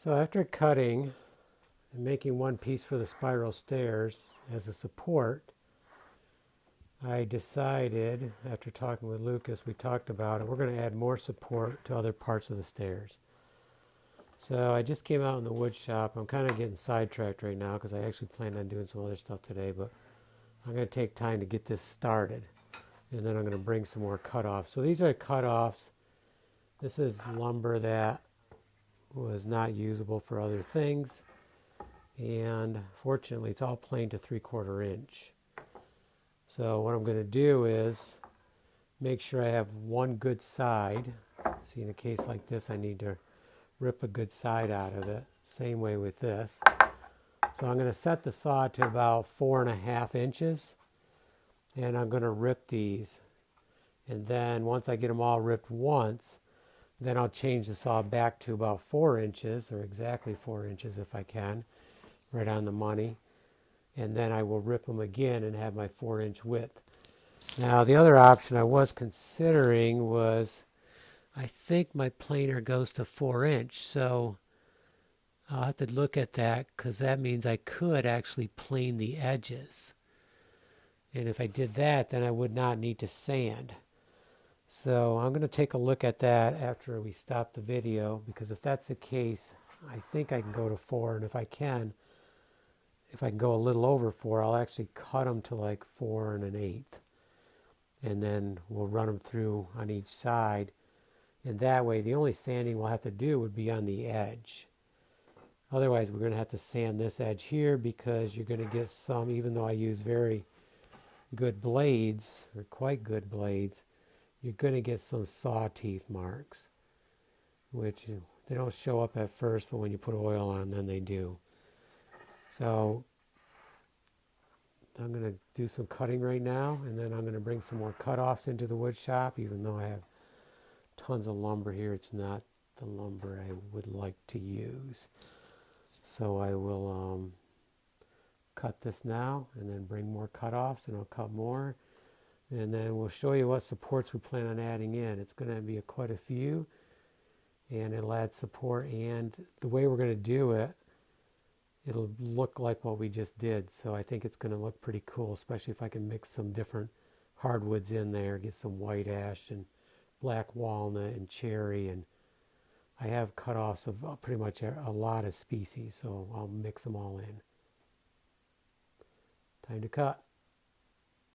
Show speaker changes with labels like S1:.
S1: So after cutting and making one piece for the spiral stairs as a support, I decided, after talking with Lucas, we talked about it, we're going to add more support to other parts of the stairs. So I just came out in the wood shop. I'm kind of getting sidetracked right now because I actually planned on doing some other stuff today, but I'm going to take time to get this started. And then I'm going to bring some more cutoffs. So these are cutoffs. This is lumber that was not usable for other things. And fortunately, it's all planed to 3/4 inch. So what I'm going to do is make sure I have one good side. See, in a case like this, I need to rip a good side out of it. Same way with this. So I'm going to set the saw to about 4.5 inches. And I'm going to rip these. And then once I get them all ripped once, then I'll change the saw back to about 4 inches, or exactly 4 inches if I can, right on the money. And then I will rip them again and have my 4-inch width. Now the other option I was considering was, I think my planer goes to 4-inch, so I'll have to look at that because that means I could actually plane the edges. And if I did that, then I would not need to sand. So I'm going to take a look at that after we stop the video, because if that's the case, I think I can go to 4, and if I can go a little over 4, I'll actually cut them to like 4 1/8. And then we'll run them through on each side. And that way, the only sanding we'll have to do would be on the edge. Otherwise, we're going to have to sand this edge here because you're going to get some, even though I use very good blades, or quite good blades, you're going to get some saw teeth marks, which they don't show up at first, but when you put oil on, then they do. So I'm going to do some cutting right now, and then I'm going to bring some more cutoffs into the wood shop. Even though I have tons of lumber here, it's not the lumber I would like to use. So I will cut this now and then bring more cutoffs, and I'll cut more. And then we'll show you what supports we plan on adding in. It's going to be quite a few, and it'll add support. And the way we're going to do it, it'll look like what we just did. So I think it's going to look pretty cool, especially if I can mix some different hardwoods in there, get some white ash and black walnut and cherry. And I have cutoffs of pretty much a lot of species, so I'll mix them all in. Time to cut.